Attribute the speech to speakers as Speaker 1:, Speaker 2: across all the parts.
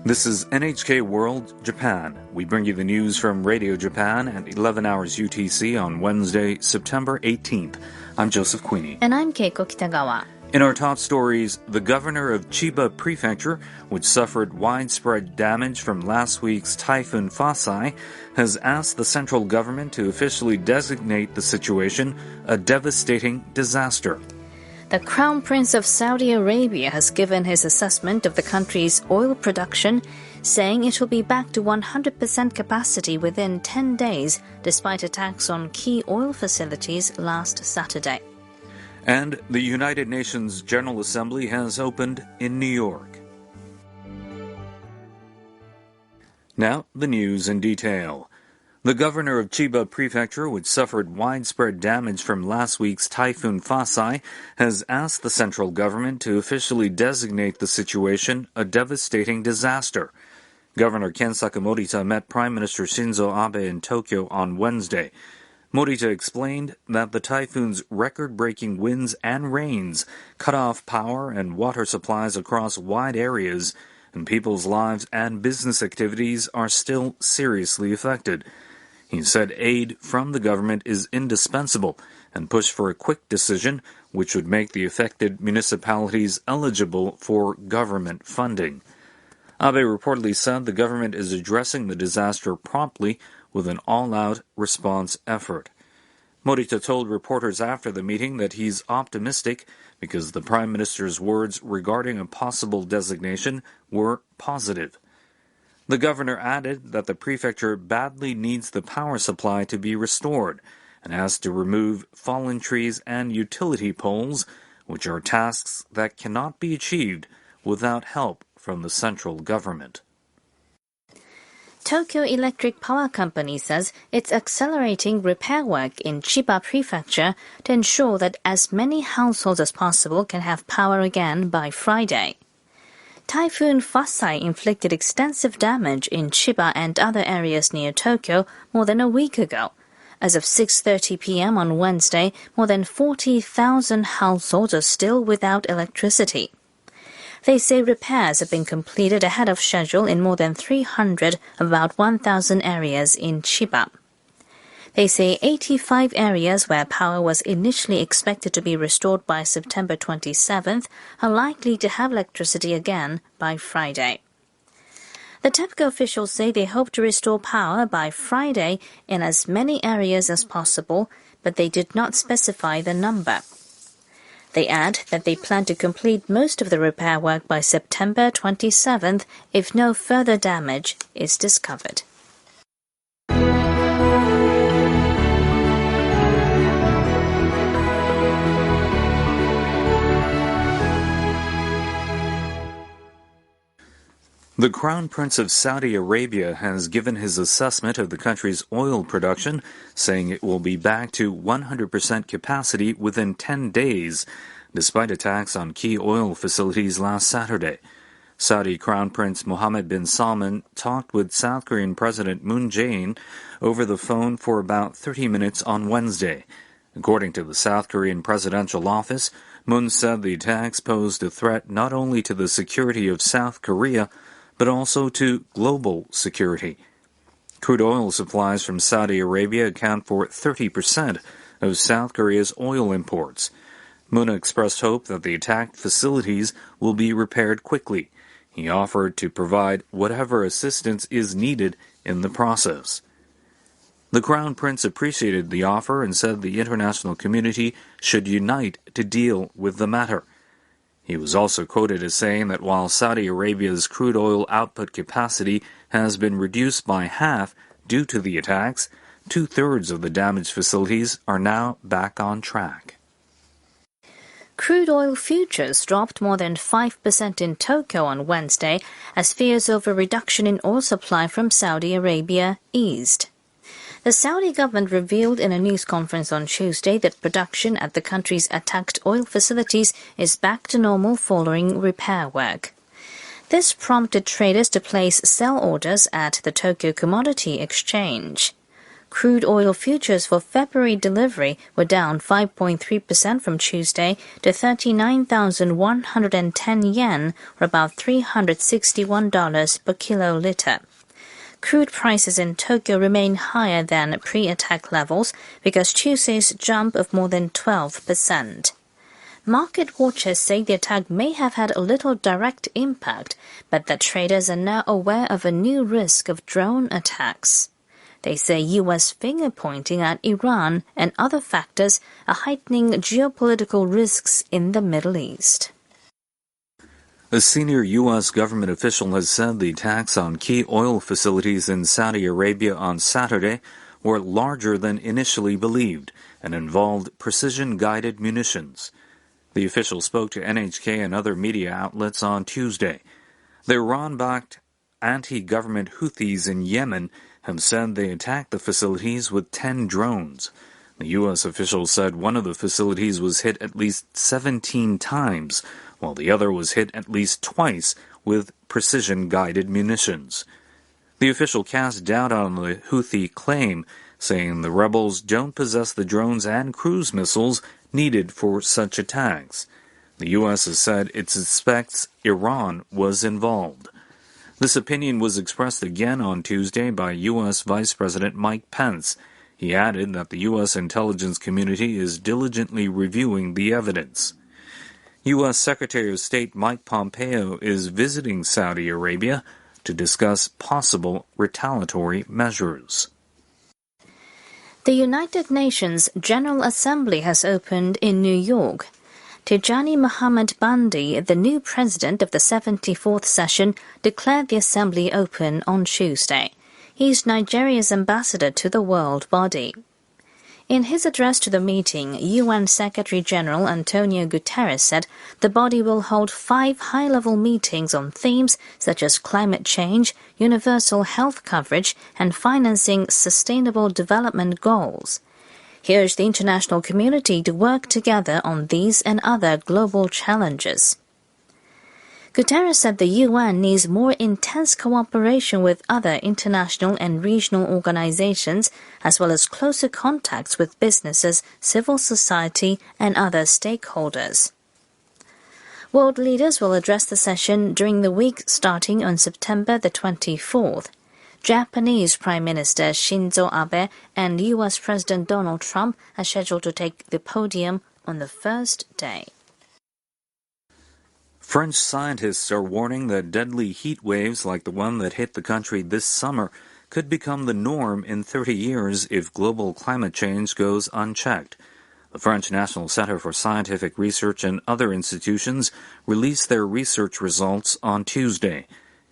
Speaker 1: This is NHK World Japan. We bring you the news from Radio Japan at 11 hours UTC on Wednesday, September 18th. I'm Joseph Queenie.
Speaker 2: And I'm Keiko Kitagawa.
Speaker 1: In our top stories, the governor of Chiba Prefecture, which suffered widespread damage from last week's Typhoon Fasai, has asked the central government to officially designate the situation a devastating disaster.
Speaker 2: The Crown Prince of Saudi Arabia has given his assessment of the country's oil production, saying it will be back to 100% capacity within 10 days, despite attacks on key oil facilities last Saturday.
Speaker 1: And the United Nations General Assembly has opened in New York. Now, the news in detail. The governor of Chiba Prefecture, which suffered widespread damage from last week's Typhoon Fasai, has asked the central government to officially designate the situation a devastating disaster. Governor Kensaka Morita met Prime Minister Shinzo Abe in Tokyo on Wednesday. Morita explained that the typhoon's record-breaking winds and rains cut off power and water supplies across wide areas, and people's lives and business activities are still seriously affected. He said aid from the government is indispensable and pushed for a quick decision which would make the affected municipalities eligible for government funding. Abe reportedly said the government is addressing the disaster promptly with an all-out response effort. Morita told reporters after the meeting that he's optimistic because the Prime Minister's words regarding a possible designation were positive. The governor added that the prefecture badly needs the power supply to be restored and has to remove fallen trees and utility poles, which are tasks that cannot be achieved without help from the central government.
Speaker 2: Tokyo Electric Power Company says it's accelerating repair work in Chiba Prefecture to ensure that as many households as possible can have power again by Friday. Typhoon Fasai inflicted extensive damage in Chiba and other areas near Tokyo more than a week ago. As of 6:30 p.m. on Wednesday, more than 40,000 households are still without electricity. They say repairs have been completed ahead of schedule in more than 300 of about 1,000 areas in Chiba. They say 85 areas where power was initially expected to be restored by September 27th are likely to have electricity again by Friday. The TEPCO officials say they hope to restore power by Friday in as many areas as possible, but they did not specify the number. They add that they plan to complete most of the repair work by September 27th if no further damage is discovered.
Speaker 1: The Crown Prince of Saudi Arabia has given his assessment of the country's oil production, saying it will be back to 100% capacity within 10 days, despite attacks on key oil facilities last Saturday. Saudi Crown Prince Mohammed bin Salman talked with South Korean President Moon Jae-in over the phone for about 30 minutes on Wednesday. According to the South Korean Presidential Office, Moon said the attacks posed a threat not only to the security of South Korea, but also to global security. Crude oil supplies from Saudi Arabia account for 30% of South Korea's oil imports. Moon expressed hope that the attacked facilities will be repaired quickly. He offered to provide whatever assistance is needed in the process. The Crown Prince appreciated the offer and said the international community should unite to deal with the matter. He was also quoted as saying that while Saudi Arabia's crude oil output capacity has been reduced by half due to the attacks, 2/3 of the damaged facilities are now back on track.
Speaker 2: Crude oil futures dropped more than 5% in Tokyo on Wednesday as fears over reduction in oil supply from Saudi Arabia eased. The Saudi government revealed in a news conference on Tuesday that production at the country's attacked oil facilities is back to normal following repair work. This prompted traders to place sell orders at the Tokyo Commodity Exchange. Crude oil futures for February delivery were down 5.3% from Tuesday to 39,110 yen, or about $361 per kiloliter. Crude prices in Tokyo remain higher than pre-attack levels because Tuesday's jump of more than 12%. Market watchers say the attack may have had a little direct impact, but that traders are now aware of a new risk of drone attacks. They say U.S. finger-pointing at Iran and other factors are heightening geopolitical risks in the Middle East.
Speaker 1: A senior U.S. government official has said the attacks on key oil facilities in Saudi Arabia on Saturday were larger than initially believed and involved precision-guided munitions. The official spoke to NHK and other media outlets on Tuesday. The Iran-backed anti-government Houthis in Yemen have said they attacked the facilities with 10 drones. The U.S. official said one of the facilities was hit at least 17 times, while the other was hit at least twice with precision-guided munitions. The official cast doubt on the Houthi claim, saying the rebels don't possess the drones and cruise missiles needed for such attacks. The U.S. has said it suspects Iran was involved. This opinion was expressed again on Tuesday by U.S. Vice President Mike Pence. He added that the U.S. intelligence community is diligently reviewing the evidence. U.S. Secretary of State Mike Pompeo is visiting Saudi Arabia to discuss possible retaliatory measures.
Speaker 2: The United Nations General Assembly has opened in New York. Tijani Muhammad Bandi, the new president of the 74th session, declared the assembly open on Tuesday. He is Nigeria's ambassador to the world body. In his address to the meeting, UN Secretary-General Antonio Guterres said the body will hold 5 high-level meetings on themes such as climate change, universal health coverage, and financing sustainable development goals. He urged the international community to work together on these and other global challenges. Guterres said the UN needs more intense cooperation with other international and regional organizations, as well as closer contacts with businesses, civil society, and other stakeholders. World leaders will address the session during the week starting on September the 24th. Japanese Prime Minister Shinzo Abe and U.S. President Donald Trump are scheduled to take the podium on the first day.
Speaker 1: French scientists are warning that deadly heat waves like the one that hit the country this summer could become the norm in 30 years if global climate change goes unchecked. The French National Center for Scientific Research and other institutions released their research results on Tuesday.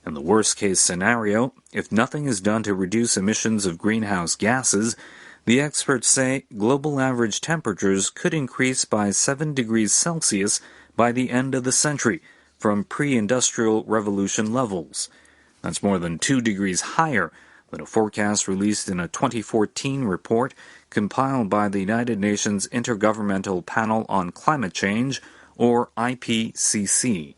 Speaker 1: In the worst-case scenario, if nothing is done to reduce emissions of greenhouse gases, the experts say global average temperatures could increase by 7 degrees Celsius by the end of the century from pre-industrial revolution levels. That's more than 2 degrees higher than a forecast released in a 2014 report compiled by the United Nations Intergovernmental Panel on Climate Change, or IPCC.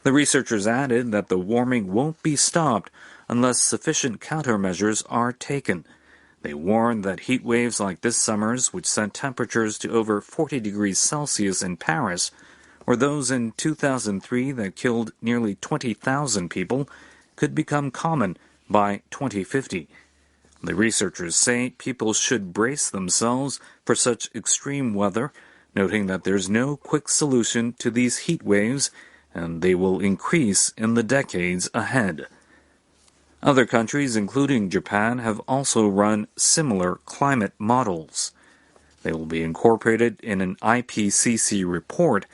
Speaker 1: The researchers added that the warming won't be stopped unless sufficient countermeasures are taken. They warned that heat waves like this summer's, which sent temperatures to over 40 degrees Celsius in Paris, or those in 2003 that killed nearly 20,000 people, could become common by 2050. The researchers say people should brace themselves for such extreme weather, noting that there's no quick solution to these heat waves, and they will increase in the decades ahead. Other countries, including Japan, have also run similar climate models. They will be incorporated in an IPCC report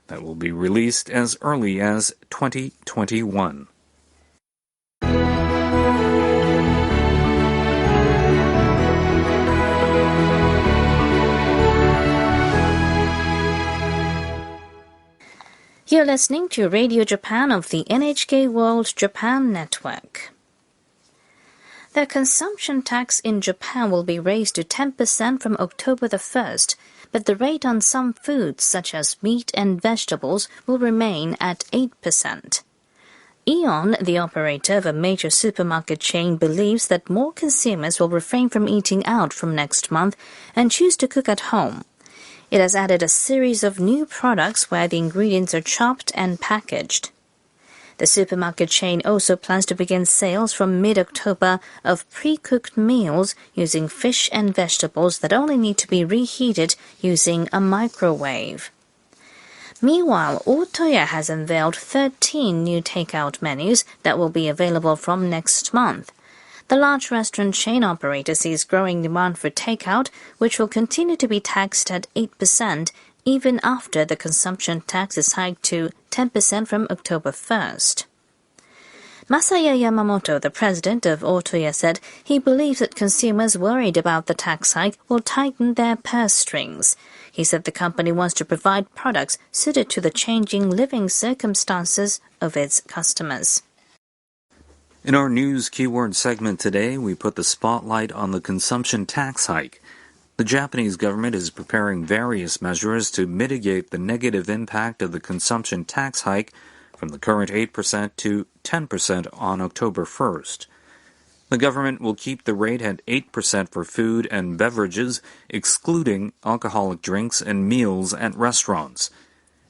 Speaker 1: that will be released as early as 2021.
Speaker 2: You're listening to Radio Japan of the NHK World Japan Network. The consumption tax in Japan will be raised to 10% from October the 1st, but the rate on some foods such as meat and vegetables will remain at 8%. Aeon, the operator of a major supermarket chain, believes that more consumers will refrain from eating out from next month and choose to cook at home. It has added a series of new products where the ingredients are chopped and packaged. The supermarket chain also plans to begin sales from mid-October of pre-cooked meals using fish and vegetables that only need to be reheated using a microwave. Meanwhile, Otoya has unveiled 13 new takeout menus that will be available from next month. The large restaurant chain operator sees growing demand for takeout, which will continue to be taxed at 8% even after the consumption tax is hiked to 10% from October 1st. Masaya Yamamoto, the president of Otoya, said he believes that consumers worried about the tax hike will tighten their purse strings. He said the company wants to provide products suited to the changing living circumstances of its customers.
Speaker 1: In our news keyword segment today, we put the spotlight on the consumption tax hike. The Japanese government is preparing various measures to mitigate the negative impact of the consumption tax hike from the current 8% to 10% on October 1st. The government will keep the rate at 8% for food and beverages, excluding alcoholic drinks and meals at restaurants.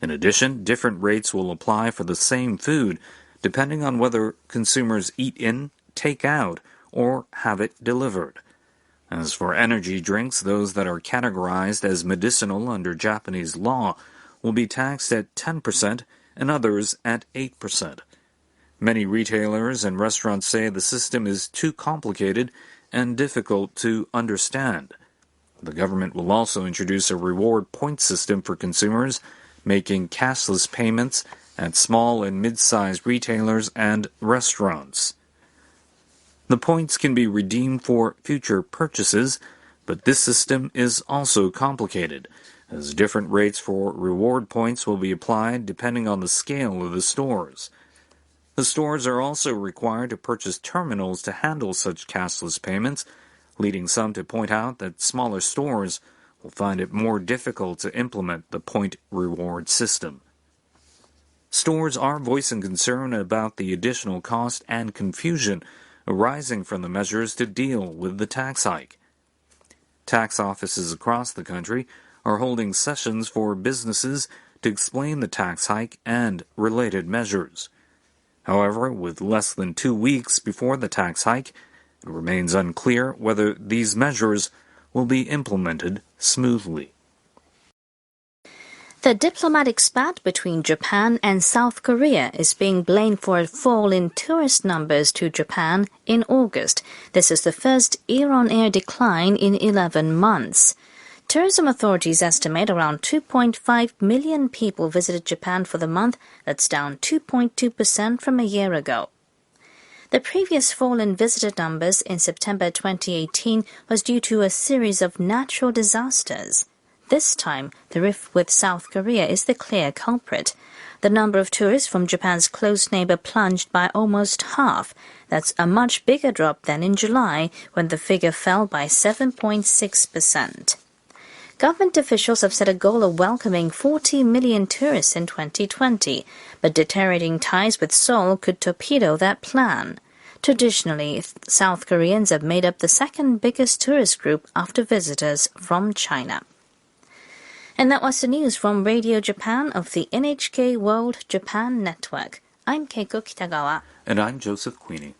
Speaker 1: In addition, different rates will apply for the same food, depending on whether consumers eat in, take out, or have it delivered. As for energy drinks, those that are categorized as medicinal under Japanese law will be taxed at 10% and others at 8%. Many retailers and restaurants say the system is too complicated and difficult to understand. The government will also introduce a reward point system for consumers making cashless payments at small and mid-sized retailers and restaurants. The points can be redeemed for future purchases, but this system is also complicated, as different rates for reward points will be applied depending on the scale of the stores. The stores are also required to purchase terminals to handle such cashless payments, leading some to point out that smaller stores will find it more difficult to implement the point reward system. Stores are voicing concern about the additional cost and confusion arising from the measures to deal with the tax hike. Tax offices across the country are holding sessions for businesses to explain the tax hike and related measures. However, with less than 2 weeks before the tax hike, it remains unclear whether these measures will be implemented smoothly.
Speaker 2: The diplomatic spat between Japan and South Korea is being blamed for a fall in tourist numbers to Japan in August. This is the first year-on-year decline in 11 months. Tourism authorities estimate around 2.5 million people visited Japan for the month. That's down 2.2% from a year ago. The previous fall in visitor numbers in September 2018 was due to a series of natural disasters. This time, the rift with South Korea is the clear culprit. The number of tourists from Japan's close neighbor plunged by almost half. That's a much bigger drop than in July, when the figure fell by 7.6%. Government officials have set a goal of welcoming 40 million tourists in 2020, but deteriorating ties with Seoul could torpedo that plan. Traditionally, South Koreans have made up the second biggest tourist group after visitors from China. And that was the news from Radio Japan of the NHK World Japan Network. I'm Keiko Kitagawa.
Speaker 1: And I'm Joseph Queenie.